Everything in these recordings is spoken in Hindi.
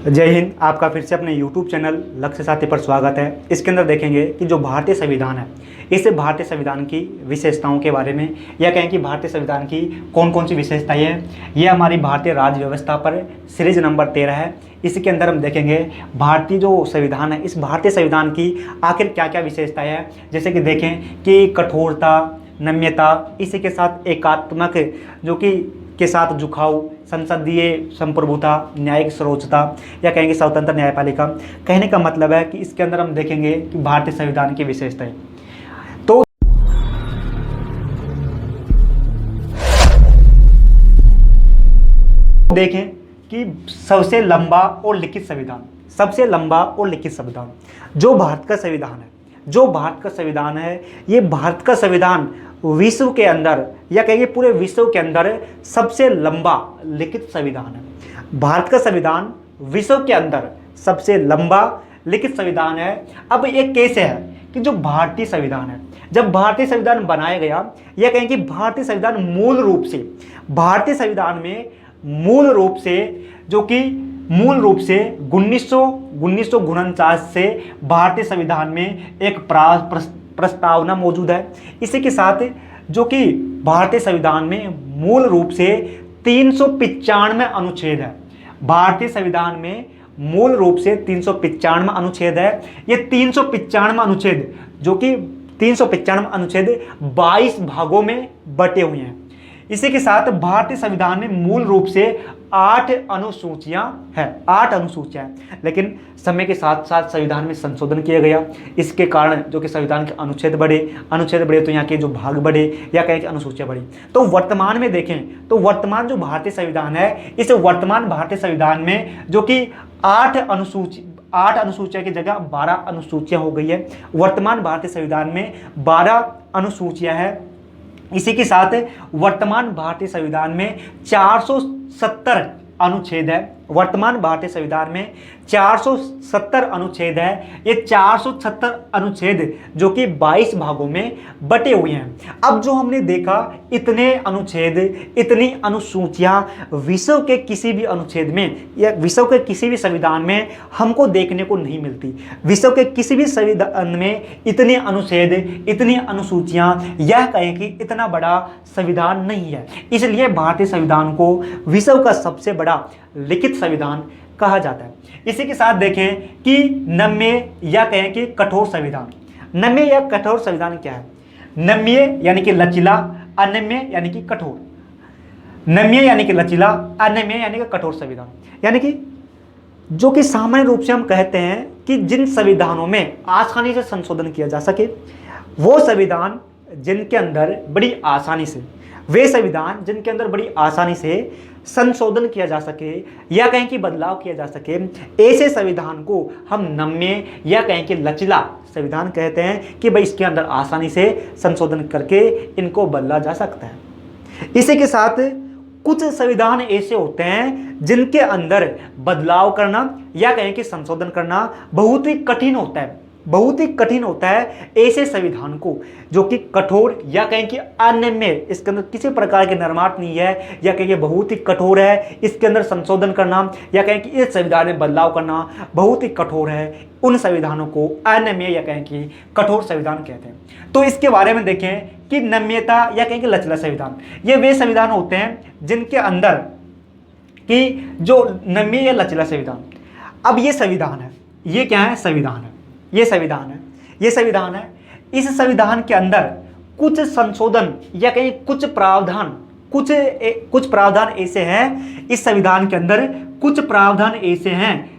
जय हिंद। आपका फिर से अपने YouTube चैनल लक्ष्य साथी पर स्वागत है। इसके अंदर देखेंगे कि जो भारतीय संविधान है, इस भारतीय संविधान की विशेषताओं के बारे में, या कहें कि भारतीय संविधान की कौन कौन सी विशेषताएं हैं। यह हमारी भारतीय राज्य व्यवस्था पर सीरीज नंबर 13 है। इसके अंदर हम देखेंगे भारतीय जो संविधान है, इस भारतीय संविधान की आखिर क्या क्या विशेषताएँ हैं। जैसे कि देखें कि कठोरता, नम्यता, इसी के साथ एकात्मक जो कि के साथ झुकाव, संसदीय संप्रभुता, न्यायिक सर्वोच्चता, या कहेंगे स्वतंत्र न्यायपालिका। कहने का मतलब है कि इसके अंदर हम देखेंगे कि भारतीय संविधान की विशेषताएं। तो देखें कि सबसे लंबा और लिखित संविधान, सबसे लंबा और लिखित संविधान जो भारत का संविधान है, ये भारत का संविधान विश्व के अंदर, या कहेंगे पूरे विश्व के अंदर सबसे लंबा लिखित संविधान है। भारत का संविधान विश्व के अंदर सबसे लंबा लिखित संविधान है। अब एक केस है कि जो भारतीय संविधान है, जब भारतीय संविधान बनाया गया, या कहेंगे भारतीय संविधान मूल रूप से, भारतीय संविधान में मूल रूप से 1949 से भारतीय संविधान में एक प्रस्तावना मौजूद है। इसी के साथ जो कि भारतीय संविधान में मूल रूप से 395 अनुच्छेद है। भारतीय संविधान में मूल रूप से 395 अनुच्छेद है। ये 395 अनुच्छेद, जो कि 395 अनुच्छेद 22 भागों में बटे हुए हैं। इसी के साथ भारतीय संविधान में मूल रूप से 8 अनुसूचियां हैं, 8 अनुसूचियां हैं। लेकिन समय के साथ साथ संविधान में संशोधन किया गया। इसके कारण जो कि संविधान के अनुच्छेद बढ़े तो यहाँ के जो भाग बढ़े, या कहें कि अनुसूचियां बढ़ी। तो वर्तमान में देखें तो वर्तमान जो भारतीय संविधान है, इस वर्तमान भारतीय संविधान में जो कि 8 अनुसूचियां की जगह 12 अनुसूचियां हो गई है। वर्तमान भारतीय संविधान में 12 अनुसूचियां हैं। इसी के साथ वर्तमान भारतीय संविधान में 470 अनुच्छेद है। वर्तमान भारतीय संविधान में 470 अनुच्छेद है। ये 470 अनुच्छेद जो कि 22 भागों में बटे हुए हैं। अब जो हमने देखा, इतने अनुच्छेद, इतनी अनुसूचियां विश्व के किसी भी अनुच्छेद में या विश्व के किसी भी संविधान में हमको देखने को नहीं मिलती। विश्व के किसी भी संविधान में इतने अनुच्छेद, इतनी अनुसूचियां, यह कहें कि इतना बड़ा संविधान नहीं है। इसलिए भारतीय संविधान को विश्व का सबसे बड़ा लिखित संविधान कहा जाता है। इसी के साथ देखें कि नम्य, या कहें कि कठोर संविधान। नम्य या कठोर संविधान क्या है? नम्य यानी कि लचीला, अनम्य यानी कि कठोर। नम्य यानी कि लचीला, अनम्य यानी कि कठोर संविधान, यानी कि जो कि सामान्य रूप से हम कहते हैं कि जिन संविधानों में आसानी से संशोधन किया जा सके, वो संविधान जिनके अंदर बड़ी आसानी से, वे संविधान जिनके अंदर बड़ी आसानी से संशोधन किया जा सके, या कहें कि बदलाव किया जा सके, ऐसे संविधान को हम नम्य या कहें कि लचीला संविधान कहते हैं कि भाई इसके अंदर आसानी से संशोधन करके इनको बदला जा सकता है। इसी के साथ कुछ संविधान ऐसे होते हैं जिनके अंदर बदलाव करना या कहें कि संशोधन करना बहुत ही कठिन होता है, बहुत ही कठिन होता है। ऐसे संविधान को जो कि कठोर या कहें कि अनम्य, इसके अंदर किसी प्रकार के निर्माण नहीं है, या कहें कि बहुत ही कठोर है, इसके अंदर संशोधन करना या कहें कि इस संविधान में बदलाव करना बहुत ही कठोर है, उन संविधानों को अनम्य या कहें कि कठोर संविधान कहते हैं। तो इसके बारे में देखें कि नम्यता या कहें कि लचीला संविधान, ये वे संविधान होते हैं जिनके अंदर कि जो नम्य या लचीला संविधान, अब ये संविधान है, ये क्या है? संविधान है, ये संविधान है, ये संविधान है। इस संविधान के अंदर कुछ संशोधन या कहीं कुछ प्रावधान ऐसे हैं, इस संविधान के अंदर कुछ प्रावधान ऐसे हैं,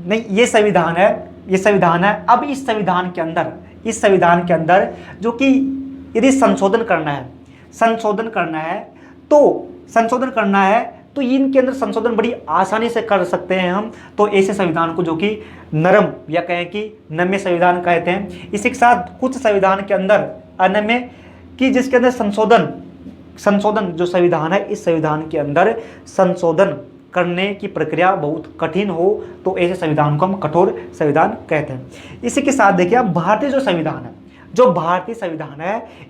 नहीं ये संविधान है, ये संविधान है। अब इस संविधान के अंदर जो कि यदि संशोधन करना है तो इनके अंदर संशोधन बड़ी आसानी से कर सकते हैं हम। तो ऐसे संविधान को जो कि नरम या कहें कि नम्य संविधान कहते हैं। इसी के साथ कुछ संविधान के अंदर अनम्य कि जिसके अंदर संशोधन जो संविधान है, इस संविधान के अंदर संशोधन करने की प्रक्रिया बहुत कठिन हो, तो ऐसे संविधान को हम कठोर संविधान कहते हैं। इसी के साथ देखिए, भारतीय जो संविधान है,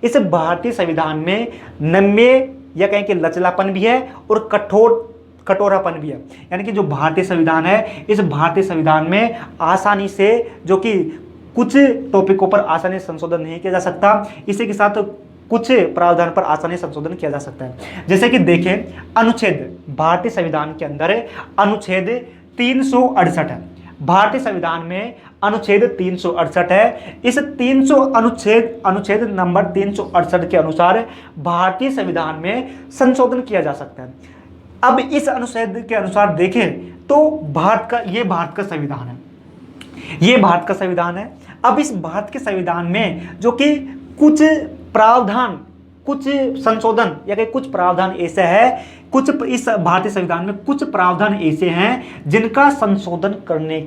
इस भारतीय संविधान में नम्य या कहें कि लचलापन भी है और कठोरापन भी है। यानी कि जो भारतीय संविधान है, इस भारतीय संविधान में आसानी से जो कि कुछ टॉपिकों पर आसानी से संशोधन नहीं किया जा सकता, इसी के साथ कुछ प्रावधान पर आसानी से संशोधन किया जा सकता है। जैसे कि देखें, अनुच्छेद भारतीय संविधान के अंदर अनुच्छेद 368 है। भारतीय संविधान में अनुच्छेद 368 है। इस 300 अनुच्छेद नंबर 368 के अनुसार भारतीय संविधान में संशोधन किया जा सकता है। अब इस अनुच्छेद के अनुसार देखें तो भारत का संविधान है, ये भारत का संविधान है। अब इस भारत के संविधान में जो कि कुछ प्रावधान, कुछ संशोधन या कि कुछ प्रावधान ऐसे है, इस भारतीय संविधान में कुछ प्रावधान ऐसे हैं जिनका संशोधन करने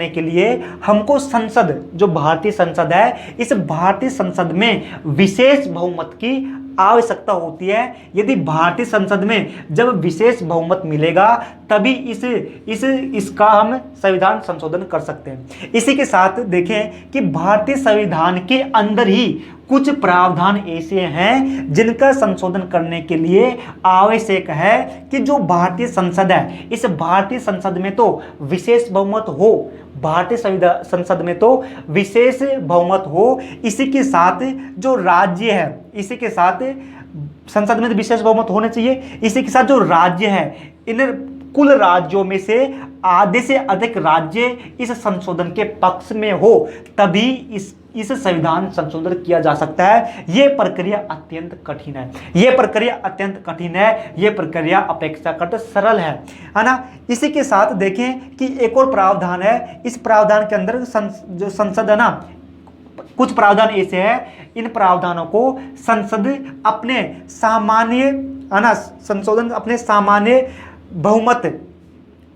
के लिए हमको संसद, जो भारतीय संसद है, इस भारतीय संसद में विशेष बहुमत की आवश्यकता होती है। यदि भारतीय संसद में जब विशेष बहुमत मिलेगा तभी इसका हम संविधान संशोधन कर सकते हैं। इसी के साथ देखें कि भारतीय संविधान के अंदर ही कुछ प्रावधान ऐसे हैं जिनका संशोधन करने के लिए आवश्यक है कि जो भारतीय संसद है, इस भारतीय संसद में तो विशेष बहुमत हो, भारतीय संसद में तो विशेष बहुमत हो। इसी के साथ जो राज्य है, इसी के साथ संसद में तो विशेष बहुमत होने चाहिए। इसी के साथ जो राज्य है, इन कुल राज्यों में से आधे से अधिक राज्य इस संशोधन के पक्ष में हो, तभी इस संविधान संशोधन किया जा सकता है। यह प्रक्रिया अत्यंत कठिन है, यह प्रक्रिया अपेक्षाकृत सरल है ना। इसी के साथ देखें कि एक और प्रावधान है। इस प्रावधान के अंदर जो संसद है ना, कुछ प्रावधान ऐसे हैं, इन प्रावधानों को संसद अपने सामान्य संशोधन, अपने सामान्य बहुमत,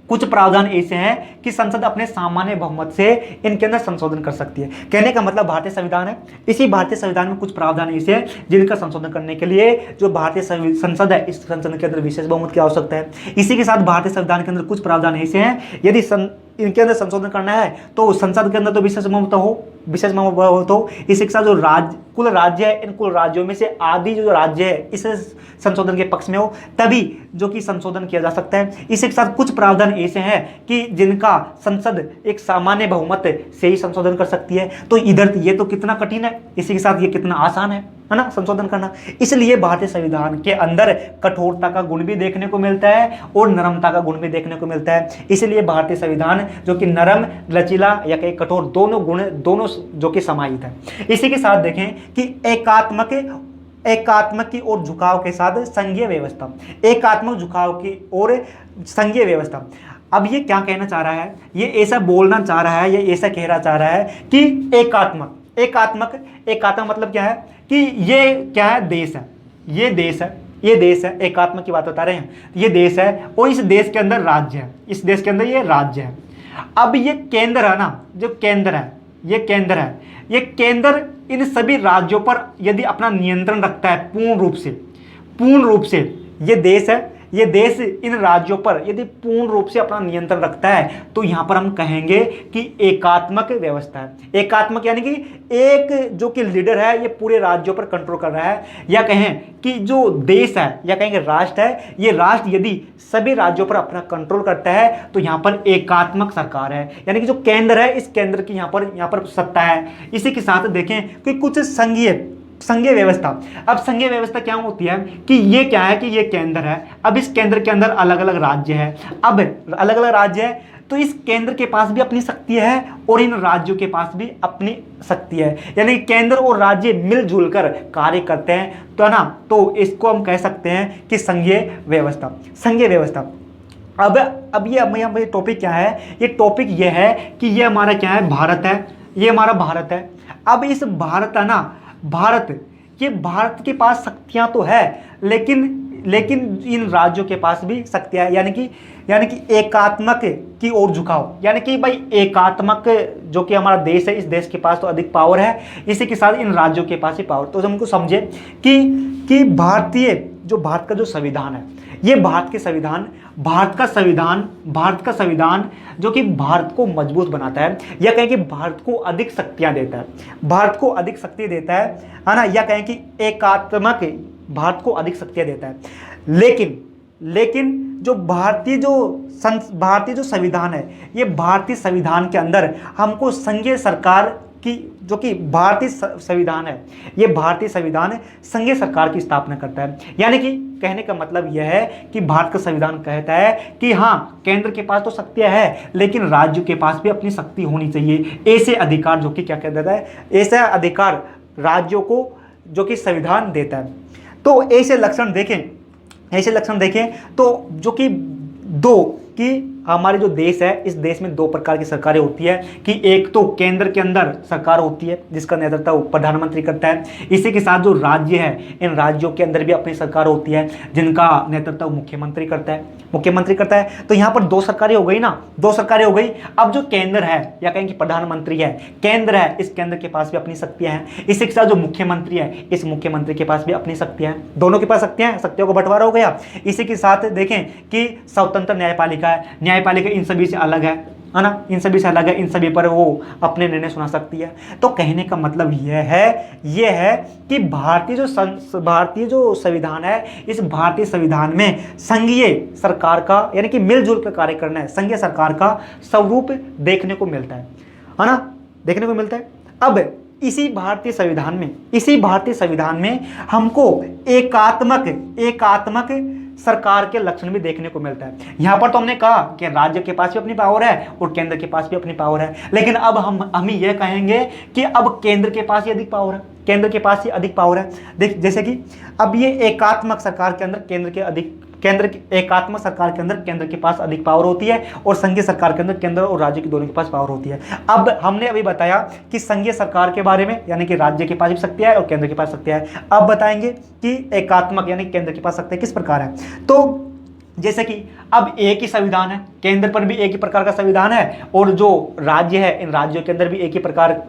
कुछ प्रावधान ऐसे हैं कि संसद अपने सामान्य बहुमत से इनके अंदर संशोधन कर सकती है। कहने का मतलब भारतीय संविधान है, इसी भारतीय संविधान में कुछ प्रावधान ऐसे हैं जिनका संशोधन करने के लिए जो भारतीय संसद है, इस संसद के अंदर विशेष बहुमत की आवश्यकता है। इसी के साथ भारतीय संविधान के अंदर कुछ प्रावधान ऐसे हैं, यदि इनके अंदर संशोधन करना है तो संसद के अंदर तो विशेष बहुमत हो। इसी के साथ जो कुल राज्य है, इन कुल राज्यों में से आधी जो राज्य है इस संशोधन के पक्ष में हो, तभी जो कि संशोधन किया जा सकता है। इसी के साथ कुछ प्रावधान ऐसे हैं कि जिनका संसद एक सामान्य बहुमत से ही संशोधन कर सकती है। तो इधर ये तो कितना कठिन है, इसी के साथ ये कितना आसान है ना संशोधन करना। इसलिए भारतीय संविधान के अंदर कठोरता का गुण भी देखने को मिलता है और नरमता का गुण भी देखने को मिलता है। इसलिए भारतीय संविधान जो कि नरम, लचीला या कहीं कठोर, दोनों गुण दोनों जो कि समाहित है। इसी के साथ देखें कि एकात्मक की ओर झुकाव के साथ संघीय व्यवस्था, एकात्मक झुकाव की ओर संघीय व्यवस्था। अब ये क्या कहना चाह रहा है, ये ऐसा बोलना चाह रहा है, ये ऐसा कहना चाह रहा है कि एकात्मक मतलब क्या है कि ये क्या है, देश है, ये देश है, एकात्मक की बात बता रहे हैं। ये देश है और इस देश के अंदर राज्य है, इस देश के अंदर ये राज्य है। अब ये केंद्र है ना, जो केंद्र है, ये केंद्र इन सभी राज्यों पर यदि अपना नियंत्रण रखता है पूर्ण रूप से, ये देश इन राज्यों पर यदि पूर्ण रूप से अपना नियंत्रण रखता है तो यहां पर हम कहेंगे कि एकात्मक व्यवस्था है। एकात्मक यानी कि एक जो कि लीडर है ये पूरे राज्यों पर कंट्रोल कर रहा है, या कहें कि जो देश है या कहेंगे राष्ट्र है, ये राष्ट्र यदि सभी राज्यों पर अपना कंट्रोल करता है तो यहाँ पर एकात्मक सरकार है। यानी कि जो केंद्र है, इस केंद्र की यहाँ पर सत्ता है। इसी के साथ देखें कि कुछ संघीय व्यवस्था। अब संघीय व्यवस्था क्या होती है कि ये क्या है कि ये केंद्र है, अब इस केंद्र के अंदर अलग अलग राज्य है। अब अलग अलग राज्य है तो इस केंद्र के पास भी अपनी शक्ति है और इन राज्यों के पास भी अपनी शक्ति है। यानी केंद्र और राज्य मिलजुल कर कार्य करते हैं तो ना, तो इसको हम कह सकते हैं कि संघीय व्यवस्था। अब ये टॉपिक क्या है, ये टॉपिक ये है कि ये हमारा क्या है, भारत है, ये हमारा भारत है। अब इस भारत है ना, भारत के पास शक्तियां तो है, लेकिन इन राज्यों के पास भी शक्तियां है। यानी कि एकात्मक की ओर झुकाव, यानी कि भाई एकात्मक जो कि हमारा देश है, इस देश के पास तो अधिक पावर है, इसी के साथ इन राज्यों के पास ही पावर। तो हमको समझे कि भारत का जो संविधान है, ये भारत का संविधान जो कि भारत को मजबूत बनाता है, या कहें कि भारत को अधिक शक्तियां देता है, है ना, या कहें कि एकात्मक भारत को अधिक शक्तियां देता है। लेकिन जो भारतीय जो संविधान है, ये भारतीय संविधान के अंदर हमको संघीय सरकार की, जो कि भारतीय संविधान है, ये भारतीय संविधान संघीय सरकार की स्थापना करता है। यानी कि कहने का मतलब यह है कि भारत का संविधान कहता है कि हाँ, केंद्र के पास तो शक्तियां है, लेकिन राज्यों के पास भी अपनी शक्ति होनी चाहिए। ऐसे अधिकार जो कि क्या कह देता है, ऐसा अधिकार राज्यों को जो कि संविधान देता है। तो ऐसे लक्षण देखें तो जो कि हमारे जो देश है, इस देश में दो प्रकार की सरकारें होती है कि एक तो केंद्र के अंदर सरकार होती है जिसका नेतृत्व प्रधानमंत्री करता है। इसी के साथ जो राज्य है, इन राज्यों के अंदर भी अपनी सरकार होती है जिनका नेतृत्व मुख्यमंत्री करता है। तो यहाँ पर दो सरकारें हो गई ना, दो सरकारें हो गई। अब जो केंद्र है, या कहें कि प्रधानमंत्री है, केंद्र है, इस केंद्र के पास भी अपनी शक्तियां हैं। इसी के साथ जो मुख्यमंत्री है, इस मुख्यमंत्री के पास भी अपनी शक्तियां हैं। दोनों के पास शक्तियों का बंटवारा हो गया। इसी के साथ देखें कि स्वतंत्र न्यायपालिका है, न्यायपालिका इन सभी से अलग है ना, इन सभी से अलग है, इन सभी पर वो अपने निर्णय सुना सकती है। तो कहने का मतलब यह है कि भारतीय जो संविधान है, इस भारतीय संविधान में संघीय सरकार का, यानी कि मिलजुल कर कार्य करना है, संघीय सरकार का स्वरूप देखने को मिलता है ना, देखने को मिलता है। अब इसी भारतीय संविधान में हमको एकात्मक सरकार के लक्षण भी देखने को मिलता है। यहां पर तो हमने कहा कि राज्य के पास भी अपनी पावर है और केंद्र के पास भी अपनी पावर है, लेकिन अब हम ये कहेंगे कि अब केंद्र के पास ही अधिक पावर है। देख, जैसे कि अब ये एकात्मक सरकार के अंदर एकात्मक सरकार के अंदर केंद्र के पास अधिक पावर होती है और संघीय सरकार के अंदर केंद्र और राज्य के दोनों के पास पावर होती है। अब हमने अभी बताया कि संघीय सरकार के बारे में, यानी कि राज्य के पास भी शक्तियां है और केंद्र के पास शक्तियां है। अब बताएंगे कि एकात्मक यानी केंद्र के पास शक्तियां किस प्रकार है। तो जैसे कि अब एक ही संविधान है, केंद्र पर भी एक ही प्रकार का संविधान है और जो राज्य है, इन राज्यों के अंदर भी एक ही प्रकार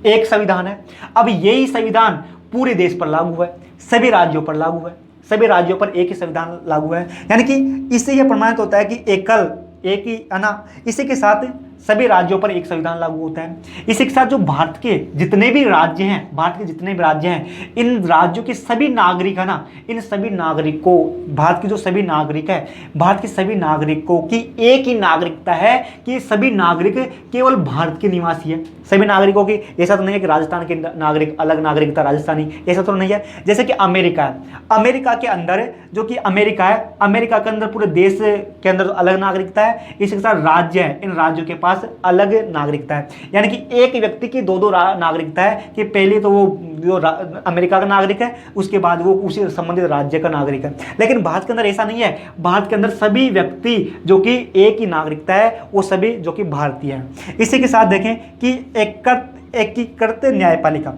एक संविधान है। अब यही संविधान पूरे देश पर लागू है, सभी राज्यों पर लागू है, सभी राज्यों पर एक ही संविधान लागू है। यानी कि इससे यह प्रमाणित होता है कि एक ही इसी के साथ सभी राज्यों पर एक संविधान लागू होता है। इसी के साथ जो भारत के जितने भी राज्य हैं, इन राज्यों के सभी नागरिक है ना, इन सभी नागरिकों, भारत के जो सभी नागरिक है, भारत के सभी नागरिकों की एक ही नागरिकता है कि सभी नागरिक केवल भारत के निवासी है। सभी नागरिकों की, ऐसा तो नहीं है कि राजस्थान के नागरिक अलग नागरिकता राजस्थानी, ऐसा तो नहीं है। जैसे कि अमेरिका है, अमेरिका के अंदर जो कि अमेरिका है, अमेरिका के अंदर पूरे देश के अंदर अलग नागरिकता है। इसी के साथ राज्य है, इन राज्यों के पास अलग नागरिकता है। यानी कि एक व्यक्ति की दो नागरिकता है कि पहले तो वो जो अमेरिका का नागरिक है, उसके बाद वो उसी संबंधित राज्य का नागरिक है। लेकिन भारत के अंदर ऐसा नहीं है। भारत के अंदर सभी व्यक्ति जो कि एक ही नागरिकता है, वो सभी जो कि भारतीय हैं। इसी के साथ देखें कि एकीकृत न्यायपालिका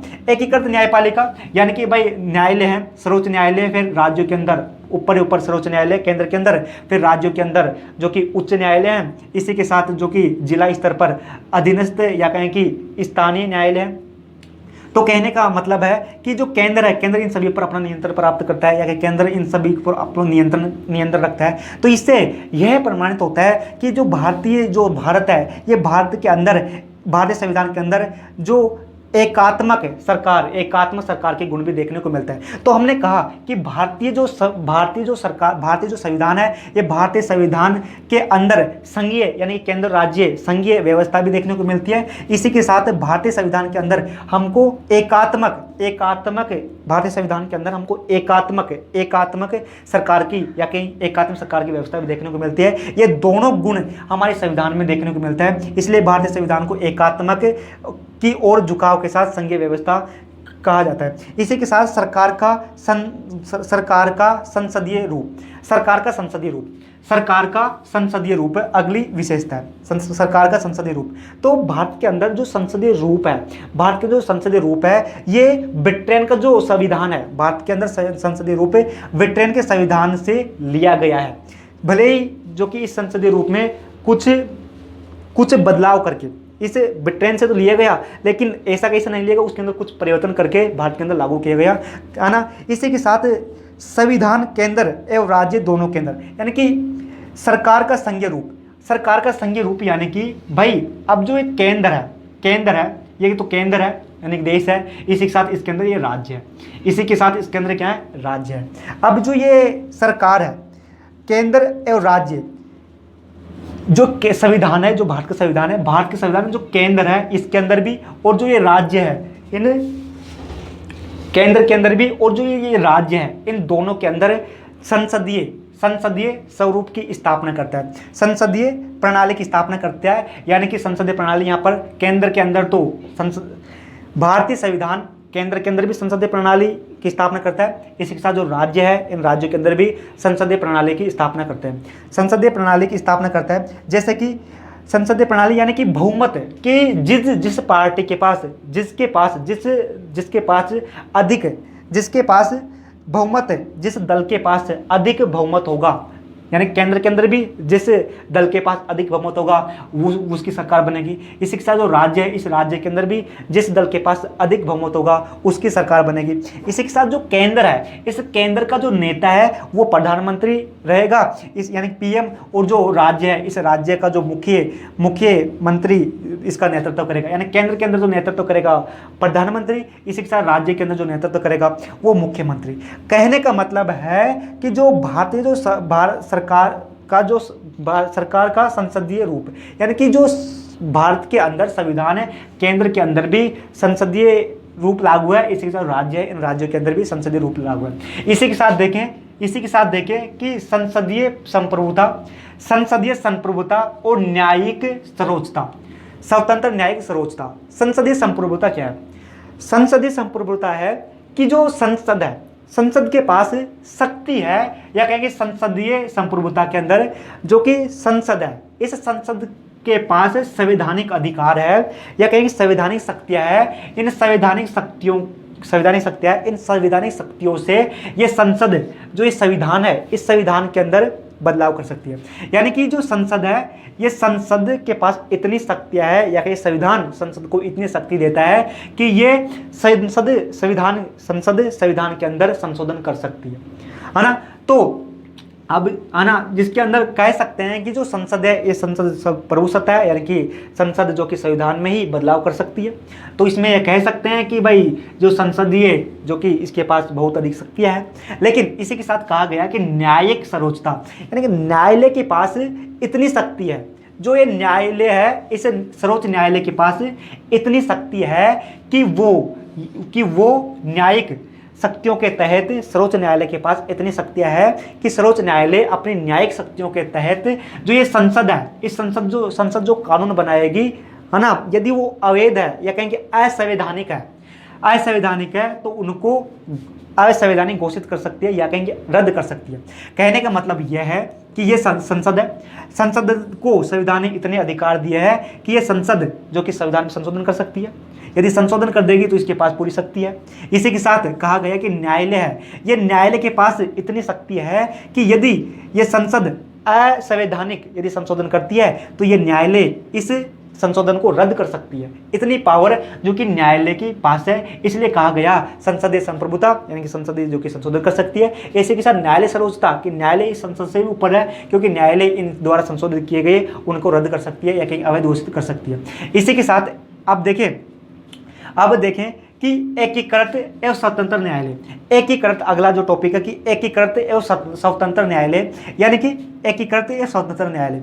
यानी कि भाई न्यायालय है, सर्वोच्च न्यायालय, फिर राज्यों के अंदर ऊपर सर्वोच्च न्यायालय, केंद्र के अंदर, फिर राज्यों के अंदर जो कि उच्च न्यायालय है। इसी के साथ जो कि जिला स्तर पर अधीनस्थ या कहें कि स्थानीय न्यायालय है। तो कहने का मतलब है कि जो केंद्र है, केंद्र इन सभी पर अपना नियंत्रण प्राप्त करता है, या कि केंद्र इन सभी पर अपना नियंत्रण रखता है। तो इससे यह प्रमाणित होता है कि जो भारत है, ये भारतीय संविधान के अंदर जो एकात्मक सरकार के गुण भी देखने को मिलता है। तो हमने कहा कि भारतीय जो संविधान है, ये भारतीय संविधान के अंदर संघीय यानी केंद्र राज्य संघीय व्यवस्था भी देखने को मिलती है। इसी के साथ भारतीय संविधान के अंदर हमको भारतीय संविधान के अंदर हमको एकात्मक सरकार की या कहीं एकात्मक सरकार की व्यवस्था भी देखने को मिलती है। ये दोनों गुण हमारे संविधान में देखने को मिलता है। इसलिए भारतीय संविधान को एकात्मक की ओर झुकाव के साथ संघीय व्यवस्था कहा जाता है। इसी के साथ सरकार का संसदीय रूप अगली विशेषता है, सरकार का संसदीय रूप। तो भारत के अंदर जो संसदीय रूप है, ये ब्रिटेन का जो संविधान है, भारत के अंदर संसदीय रूप ब्रिटेन के संविधान से लिया गया है। भले ही जो कि इस संसदीय रूप में कुछ बदलाव करके, इसे ब्रिटेन से तो लिया गया, लेकिन ऐसा कैसे नहीं लिया गया, उसके अंदर कुछ परिवर्तन करके भारत के अंदर लागू किया गया है ना। इसी के साथ संविधान केंद्र एवं राज्य दोनों के अंदर, यानी कि सरकार का संघीय रूप यानी कि भाई अब जो एक केंद्र है, ये तो केंद्र है यानी कि देश है, इसी के साथ इसके अंदर ये राज्य है, इसी के साथ इसके अंदर क्या है, राज्य है। अब जो ये सरकार है, केंद्र एवं राज्य जो संविधान है, जो भारत का संविधान है, भारत के संविधान में जो केंद्र है इसके अंदर भी और जो ये राज्य है, इन केंद्र के अंदर भी और जो ये राज्य है, इन दोनों के अंदर संसदीय स्वरूप की स्थापना करता है, संसदीय प्रणाली की स्थापना करता है। यानी कि संसदीय प्रणाली यहाँ पर केंद्र के अंदर तो भारतीय संविधान केंद्र के अंदर भी संसदीय प्रणाली की स्थापना करता है। इसी के साथ जो राज्य है, इन राज्यों के अंदर भी संसदीय प्रणाली की स्थापना करते हैं, संसदीय प्रणाली की स्थापना करता है। जैसे कि संसदीय प्रणाली यानी कि बहुमत कि जिस पार्टी के पास जिसके पास बहुमत है, जिस दल के पास अधिक बहुमत होगा, यानी केंद्र के अंदर भी जिस दल के पास अधिक बहुमत होगा उसकी सरकार बनेगी। इसी के साथ जो राज्य है, इस राज्य के अंदर भी जिस दल के पास अधिक बहुमत होगा उसकी सरकार बनेगी। इसी के साथ जो केंद्र है, इस केंद्र का जो नेता है वो प्रधानमंत्री रहेगा, इस यानी पीएम, और जो राज्य है, इस राज्य का जो मुख्यमंत्री इसका नेतृत्व करेगा, यानी केंद्र के अंदर जो नेतृत्व करेगा प्रधानमंत्री, इसी के साथ राज्य के अंदर जो नेतृत्व करेगा वो मुख्यमंत्री। कहने का मतलब है कि जो भारतीय जो सरकार का संसदीय रूप, यानी कि जो भारत के अंदर संविधान है, केंद्र के अंदर भी संसदीय रूप लागू है, इसी के साथ राज्य है, इन राज्यों के अंदर भी संसदीय रूप लागू है। इसी के साथ देखें कि संसदीय संप्रभुता और न्यायिक सर्वोच्चता, स्वतंत्र न्यायिक सर्वोच्चता। संसदीय संप्रभुता क्या है? संसदीय संप्रभुता है कि जो संसद है, संसद के पास शक्ति है, या कहेंगे संसदीय संप्रभुता के अंदर जो कि संसद है, इस संसद के पास संवैधानिक अधिकार है, या कहेंगे संवैधानिक शक्तियां है। इन संवैधानिक शक्तियों से ये संसद जो ये संविधान है, इस संविधान के अंदर बदलाव कर सकती है। यानी कि जो संसद है, ये संसद के पास इतनी शक्तियां है, या कि संविधान संसद को इतनी शक्ति देता है कि ये संविधान के अंदर संशोधन कर सकती है ना। तो अब आना जिसके अंदर कह सकते हैं कि जो संसद है, ये संसद प्रभुसत्ता है, यानी कि संसद जो कि संविधान में ही बदलाव कर सकती है। तो इसमें यह कह सकते हैं कि भाई जो संसदीय जो कि इसके पास बहुत अधिक शक्तियां हैं। लेकिन इसी के साथ कहा गया कि न्यायिक सर्वोच्चता, यानी कि न्यायालय के पास इतनी शक्ति है, जो ये न्यायालय है, इस सर्वोच्च न्यायालय के पास इतनी शक्ति है कि वो न्यायिक शक्तियों के तहत, सर्वोच्च न्यायालय के पास इतनी शक्तियां है कि सर्वोच्च न्यायालय अपनी न्यायिक शक्तियों के तहत जो ये संसद है, इस संसद जो कानून बनाएगी, है ना, यदि वो अवैध है या कहेंगे असंवैधानिक है तो उनको असंवैधानिक घोषित कर सकती है, या कहेंगे रद्द कर सकती है। कहने का मतलब यह है कि ये संसद है, संसद को संविधान ने इतने अधिकार दिए हैं कि ये संसद जो कि संविधान में संशोधन कर सकती है। यदि संशोधन कर देगी तो इसके पास पूरी शक्ति है। इसी के साथ कहा गया कि न्यायालय है, ये न्यायालय के पास इतनी शक्ति है कि यदि ये संसद असंवैधानिक यदि संशोधन करती है तो ये न्यायालय इस संशोधन को रद्द कर सकती है। इतनी पावर जो कि न्यायालय के पास है, इसलिए कहा गया संसदीय संप्रभुता, यानी कि संसदीय जो कि संशोधन कर सकती है। इसी के साथ न्यायालय सर्वोच्चता कि न्यायालय इस संसद से भी ऊपर है, क्योंकि न्यायालय इन द्वारा संशोधित किए गए उनको रद्द कर सकती है या कहीं अवैध घोषित कर सकती है। इसी के साथ अब देखें कि एकीकृत एवं स्वतंत्र न्यायालय। एकीकृत, अगला जो टॉपिक है कि एकीकृत एवं स्वतंत्र न्यायालय, यानी कि एकीकृत एवं स्वतंत्र न्यायालय।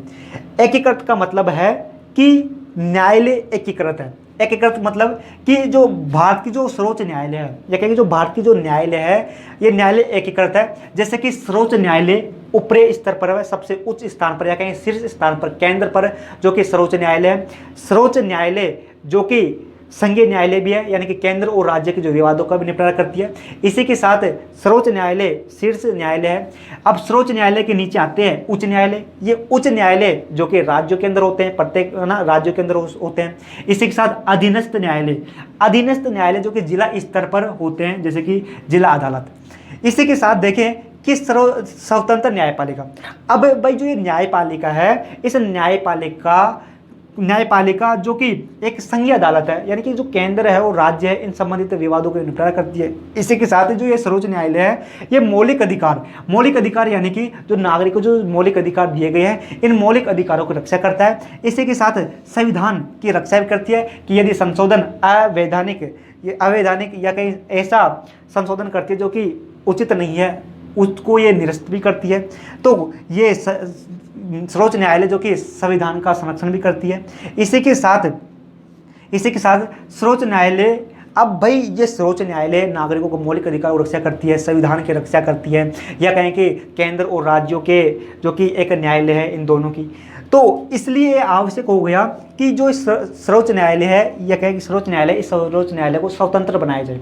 एकीकृत का मतलब है कि न्यायालय एकीकृत है। एकीकृत मतलब कि जो भारत की जो सर्वोच्च न्यायालय है, या कहेंगे जो भारत की जो न्यायालय है, ये न्यायालय एकीकृत है। जैसे कि सर्वोच्च न्यायालय ऊपरी स्तर पर है, सबसे उच्च स्थान पर, या कहेंगे शीर्ष स्थान पर, केंद्र पर जो कि सर्वोच्च न्यायालय है। सर्वोच्च न्यायालय जो कि संघीय न्यायालय भी है, यानी कि केंद्र और राज्य के जो विवादों का भी निपटारा करती है। इसी के साथ सर्वोच्च न्यायालय शीर्ष न्यायालय है। अब सर्वोच्च न्यायालय के नीचे आते हैं उच्च न्यायालय। ये उच्च न्यायालय जो कि राज्यों के अंदर होते हैं, प्रत्येक ना राज्यों के अंदर होते हैं। इसी के साथ अधीनस्थ न्यायालय जो कि जिला स्तर पर होते हैं, जैसे कि जिला अदालत। इसी के साथ देखें कि स्वतंत्र न्यायपालिका। अब भाई जो ये न्यायपालिका है, इस न्यायपालिका जो कि एक संघीय अदालत है, यानी कि जो केंद्र है और राज्य है, इन संबंधित विवादों को निपटारा करती है। इसी के साथ जो ये सर्वोच्च न्यायालय है, ये मौलिक अधिकार यानी कि जो नागरिक को जो मौलिक अधिकार दिए गए हैं, इन मौलिक अधिकारों की रक्षा करता है। इसी के साथ संविधान की रक्षा भी करती है कि यदि संशोधन अवैधानिक या कहीं ऐसा संशोधन करती है जो कि उचित नहीं है, उसको ये निरस्त भी करती है। तो ये सर्वोच्च न्यायालय जो कि संविधान का संरक्षण भी करती है। इसी के साथ सर्वोच्च न्यायालय, अब भाई ये सर्वोच्च न्यायालय नागरिकों को मौलिक अधिकारों की रक्षा करती है, संविधान की रक्षा करती है, या कहें कि केंद्र और राज्यों के जो कि एक न्यायालय है इन दोनों की। तो इसलिए आवश्यक हो गया कि जो सर्वोच्च न्यायालय है, या कहें कि सर्वोच्च न्यायालय, इस सर्वोच्च न्यायालय को स्वतंत्र बनाया जाए।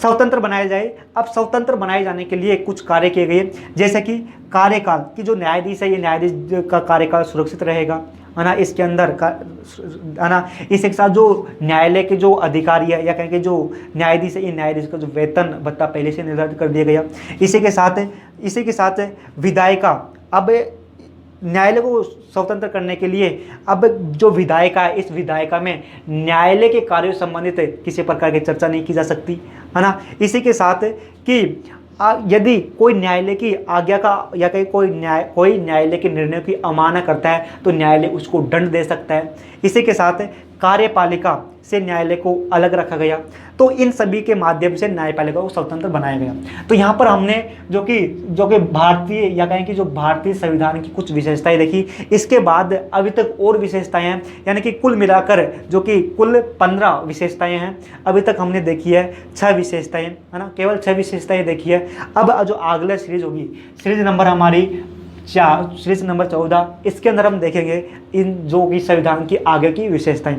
स्वतंत्र बनाया जाए। अब स्वतंत्र बनाए जाने के लिए कुछ कार्य किए गए, जैसे कि कार्यकाल की जो न्यायाधीश है, ये न्यायाधीश का कार्यकाल सुरक्षित रहेगा, है ना। इसके अंदर का, है ना, इसके साथ जो न्यायालय के जो अधिकारी है, या कहें कि जो न्यायाधीश है, ये न्यायाधीश का जो वेतन भत्ता पहले से निर्धारित कर दिया गया। इसी के साथ विधायिका, अब न्यायालय को स्वतंत्र करने के लिए अब जो विधायिका है, इस विधायिका में न्यायालय के कार्यों से संबंधित किसी प्रकार की चर्चा नहीं की जा सकती, है ना। इसी के साथ कि यदि कोई न्यायालय की आज्ञा का, या कहीं कोई न्यायालय के निर्णय की अवमानना करता है तो न्यायालय उसको दंड दे सकता है। इसी के साथ कार्यपालिका से न्यायालय को अलग रखा गया। तो इन सभी के माध्यम से न्यायपालिका को स्वतंत्र बनाया गया। तो यहाँ पर हमने जो कि भारतीय, या कहें कि जो भारतीय संविधान की कुछ विशेषताएं देखी। इसके बाद अभी तक और विशेषताएं हैं, यानी कि कुल मिलाकर जो कि कुल 15 विशेषताएं हैं। अभी तक हमने देखी है 6 विशेषताएं, है ना, केवल 6 विशेषताएं देखी है। अब जो अगला सीरीज होगी, सीरीज नंबर हमारी सीरीज नंबर 14, इसके अंदर हम देखेंगे इन जो कि संविधान की आगे की विशेषताएं,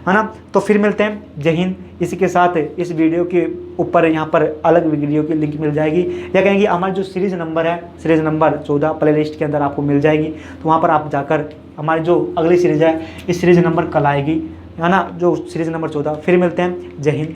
है ना। तो फिर मिलते हैं। जय हिंद। इसी के साथ इस वीडियो के ऊपर यहाँ पर अलग वीडियो की लिंक मिल जाएगी, या कहेंगे हमारी जो सीरीज नंबर है, सीरीज नंबर 14 प्ले लिस्ट के अंदर आपको मिल जाएगी। तो वहाँ पर आप जाकर हमारी जो अगली सीरीज है, इस सीरीज नंबर कल आएगी, है ना, जो सीरीज नंबर 14। फिर मिलते हैं। जय हिंद।